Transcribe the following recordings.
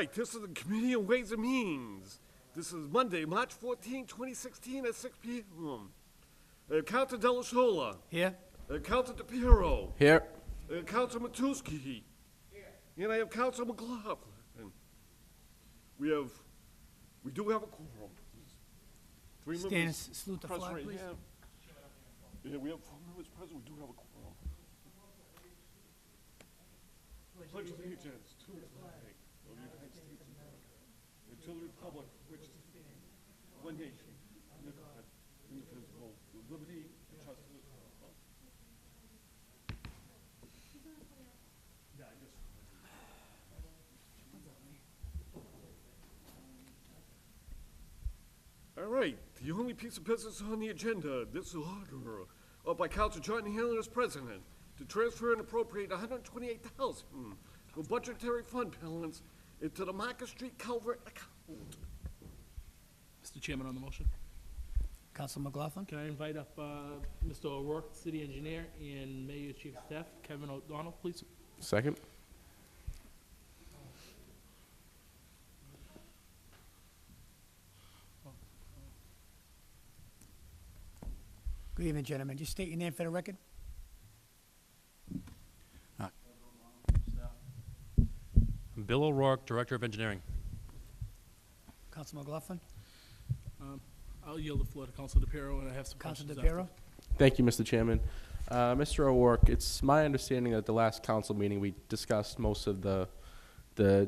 right, this is the Committee on Ways and Means. This is Monday, March 14, 2016 at 6 p.m. Councilor Della Sola. Here. Councilor DePiero. Here. Councilor Matusky. Here. And I have Councilor McLaughlin. We do have a quorum. Three Stand members and salute the present flag, right please. here. Yeah, we have 4 members present. We do have a quorum. Pledge allegiance to the flag of the United States of America and to the republic which stands one nation under God, indivisible, with liberty and justice for all. All right, the only piece of business on the agenda, this order by Councilor John Hanlon as president to transfer and appropriate $128,000 for budgetary fund balance into the Market Street Culvert account. Mr. Chairman, on the motion, Councilor McLaughlin. can I invite up Mr. O'Rourke, City Engineer, and Mayor Chief of Staff, Kevin O'Donnell, please? Second. Good evening, gentlemen. Just state your name for the record. Bill O'Rourke, Director of Engineering. Councilor McLaughlin. I'll yield the floor to Councilor DePiero, and I have some Councilor questions DePiero. after. Thank you, Mr. Chairman. Mr. O'Rourke, it's my understanding that at the last council meeting, we discussed most of the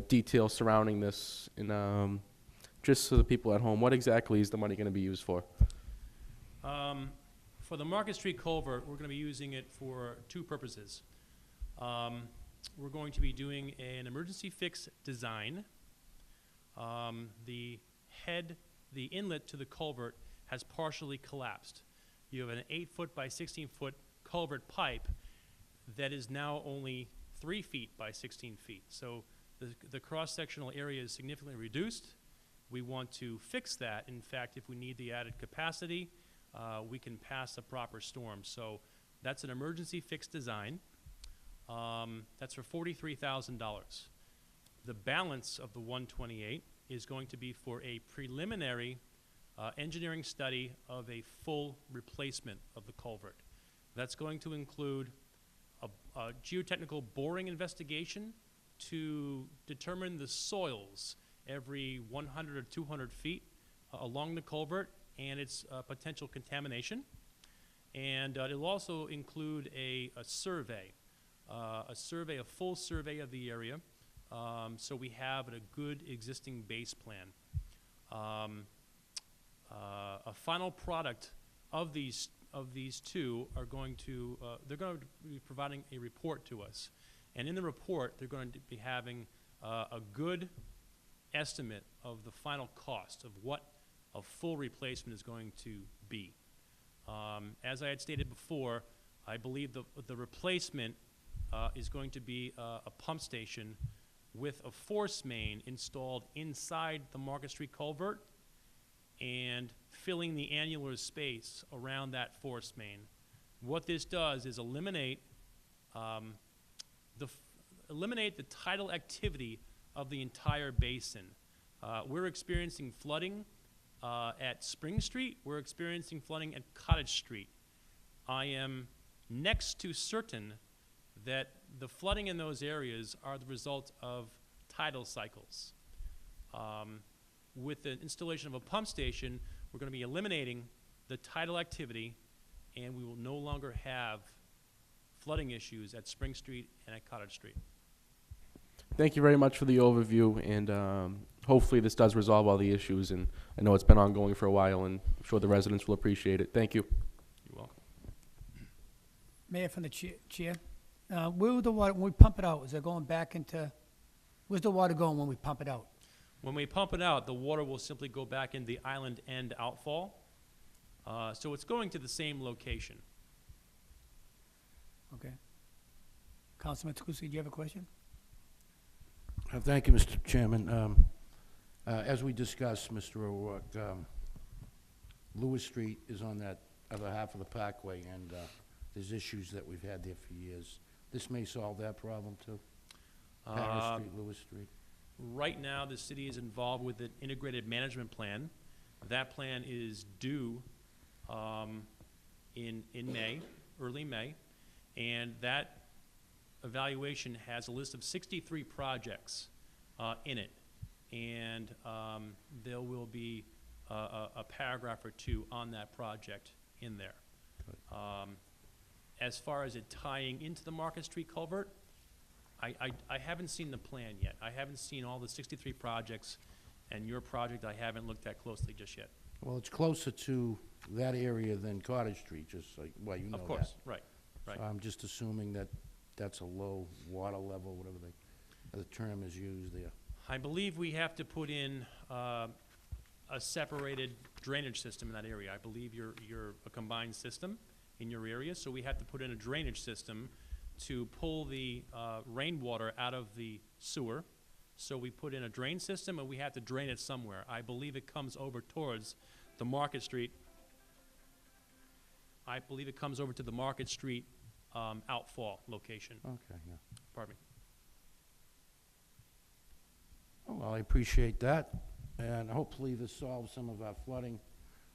details surrounding this. And just so the people at home, what exactly is the money going to be used for? For the Market Street culvert, we're going to be using it for 2 purposes. We're going to be doing an emergency fix design. The inlet to the culvert has partially collapsed. You have an 8-foot by 16-foot culvert pipe that is now only 3 feet by 16 feet. So the cross-sectional area is significantly reduced. We want to fix that. In fact, if we need the added capacity, we can pass a proper storm. So that's an emergency fix design. That's for $43,000. The balance of the 128 is going to be for a preliminary engineering study of a full replacement of the culvert. That's going to include a geotechnical boring investigation to determine the soils every 100 or 200 feet along the culvert and its potential contamination. And it'll also include a survey, a full survey of the area, so we have a good existing base plan. A final product of these 2 are going to, they're going to be providing a report to us. And in the report, they're going to be having a good estimate of the final cost of what a full replacement is going to be. As I had stated before, I believe the replacement is going to be a pump station with a force main installed inside the Market Street culvert and filling the annular space around that force main. What this does is eliminate the tidal activity of the entire basin. We're experiencing flooding at Spring Street. We're experiencing flooding at Cottage Street. I am next to certain that the flooding in those areas are the result of tidal cycles. With the installation of a pump station, we're going to be eliminating the tidal activity, and we will no longer have flooding issues at Spring Street and at Cottage Street. Thank you very much for the overview, and hopefully this does resolve all the issues. And I know it's been ongoing for a while, and I'm sure the residents will appreciate it. Thank you. You're welcome. Mayor from the chair. Where will the water, when we pump it out, is it going back into, where's the water going when we pump it out? When we pump it out, the water will simply go back in the island end outfall. So it's going to the same location. Okay. Councilman Matusky, do you have a question? Thank you, Mr. Chairman. As we discussed, Mr. O'Rourke, Lewis Street is on that other half of the parkway, and there's issues that we've had there for years. This may solve that problem, too? Paris Street, Lewis Street. Right now, the city is involved with an integrated management plan. That plan is due in May, early May, and that evaluation has a list of 63 projects in it, and there will be a paragraph or two on that project in there. As far as it tying into the Market Street culvert, I haven't seen the plan yet. I haven't seen all the 63 projects, and your project I haven't looked at closely just yet. Well, it's closer to that area than Cottage Street, just like, well, you know that. Of course, right, right. So I'm just assuming that that's a low water level, whatever the term is used there. I believe we have to put in a separated drainage system in that area. I believe you're a combined system in your area, so we have to put in a drainage system to pull the rainwater out of the sewer. So we put in a drain system, and we have to drain it somewhere. I believe it comes over towards the Market Street. I believe it comes over to the Market Street outfall location. Okay, yeah. Pardon me. Oh, well, I appreciate that, and hopefully this solves some of our flooding,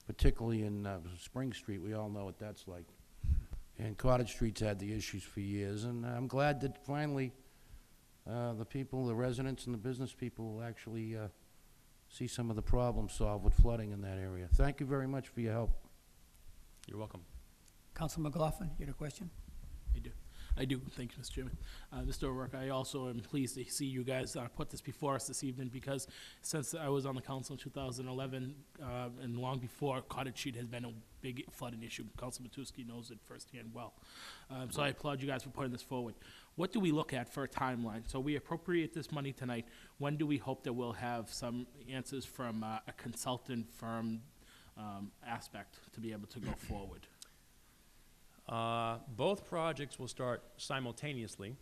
particularly in Spring Street. We all know what that's like. And Cottage Street's had the issues for years, and I'm glad that finally the people, the residents and the business people will actually see some of the problems solved with flooding in that area. Thank you very much for your help. You're welcome. Council McLaughlin, you had a question? I do. Thank you, Mr. Chairman. Mr. O'Rourke, I also am pleased to see you guys put this before us this evening, because since I was on the council in 2011, and long before, Cottage Street has been a big flooding issue. Council Matusky knows it firsthand well. So I applaud you guys for putting this forward. What do we look at for a timeline? So we appropriate this money tonight. When do we hope that we'll have some answers from a consultant firm aspect to be able to go forward? Both projects will start simultaneously.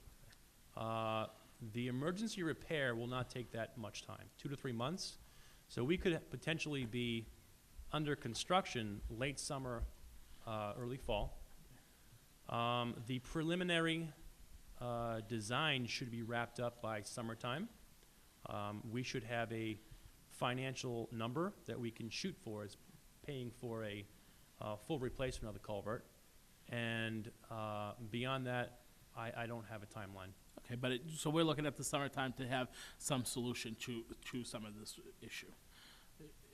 The emergency repair will not take that much time, 2 to 3 months. So we could potentially be under construction late summer, early fall. The preliminary design should be wrapped up by summertime. We should have a financial number that we can shoot for as paying for a full replacement of the culvert. And beyond that, I don't have a timeline. Okay, but so we're looking at the summertime to have some solution to some of this issue,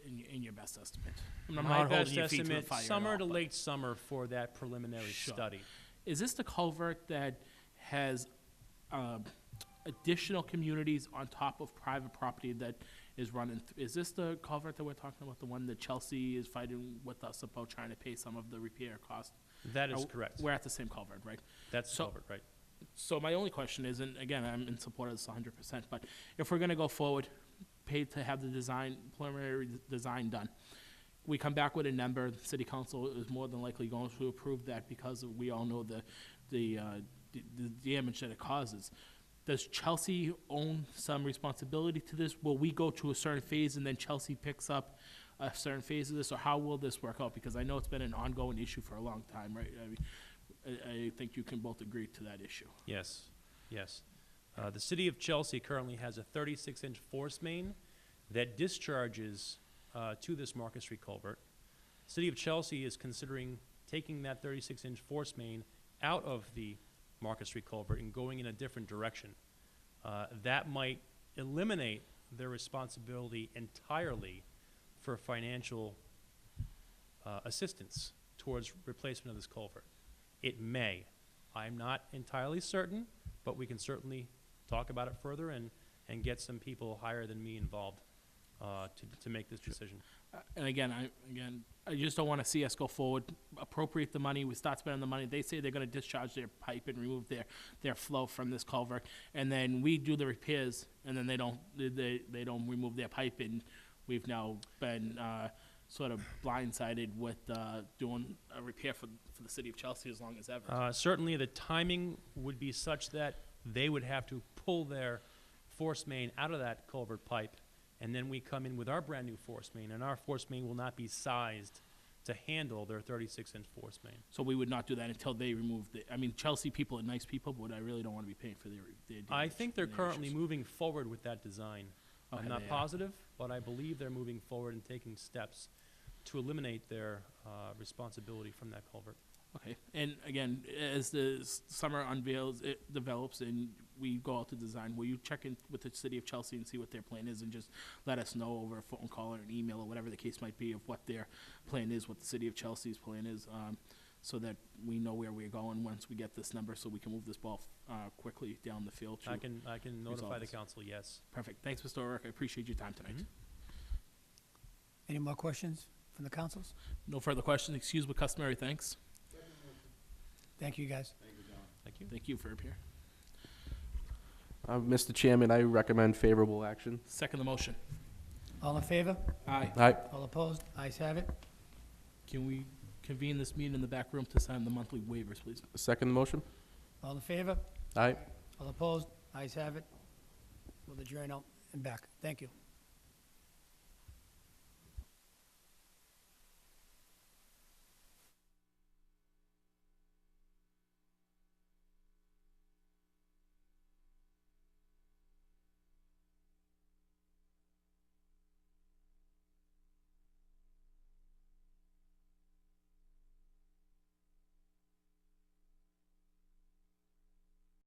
in your best estimate. I'm not My holding best your feet to the estimate, fire at summer all, to but- late summer for that preliminary Sure. study. Is this the culvert that has additional communities on top of private property that is running? Is this the culvert that we're talking about, the one that Chelsea is fighting with us about trying to pay some of the repair cost? That is Oh, correct. We're at the same culvert, right? That's so- covered, right? So my only question is, and again, I'm in support of this 100%, but if we're gonna go forward, pay to have the design, preliminary design done, we come back with a number, the city council is more than likely going to approve that, because we all know the damage that it causes. Does Chelsea own some responsibility to this? Will we go to a certain phase and then Chelsea picks up a certain phase of this, or how will this work out? Because I know it's been an ongoing issue for a long time, right? I mean, I think you can both agree to that issue. Yes, yes. The city of Chelsea currently has a 36-inch force main that discharges to this Market Street culvert. City of Chelsea is considering taking that 36-inch force main out of the Market Street culvert and going in a different direction. That might eliminate their responsibility entirely for financial assistance towards replacement of this culvert. It may. I'm not entirely certain, but we can certainly talk about it further and get some people higher than me involved to make this decision. And again, I just don't want to see us go forward, appropriate the money, we start spending the money. They say they're going to discharge their pipe and remove their flow from this culvert, and then we do the repairs, and then they don't remove their pipe, and we've now been sort of blindsided with doing a repair for the city of Chelsea as long as ever. Certainly, the timing would be such that they would have to pull their force main out of that culvert pipe, and then we come in with our brand-new force main, and our force main will not be sized to handle their 36-inch force main. So we would not do that until they remove the, I mean, Chelsea people are nice people, but I really don't want to be paying for their damage. I think they're and their currently issues. moving forward with that design. Okay, I'm not they are. positive, but I believe they're moving forward and taking steps to eliminate their responsibility from that culvert. Okay, and again, as the summer unveils, it develops, and we go out to design, will you check in with the city of Chelsea and see what their plan is, and just let us know over a phone call or an email or whatever the case might be of what their plan is, what the city of Chelsea's plan is, so that we know where we're going once we get this number, so we can move this ball quickly down the field. I can notify the this. council, yes. Perfect. Thanks, Mr. O'Rourke. I appreciate your time tonight. Any more questions from the councils? No further questions. Excuse with customary thanks. Thank you, guys. Thank you. Thank you for appearing. Mr. Chairman, I recommend favorable action. Second the motion. All in favor? Aye. Aye. All opposed? Ayes have it. Can we convene this meeting in the back room to sign the monthly waivers, please? Second motion? All in favor? Aye. All opposed? Ayes have it. We'll adjourn out and back. Thank you.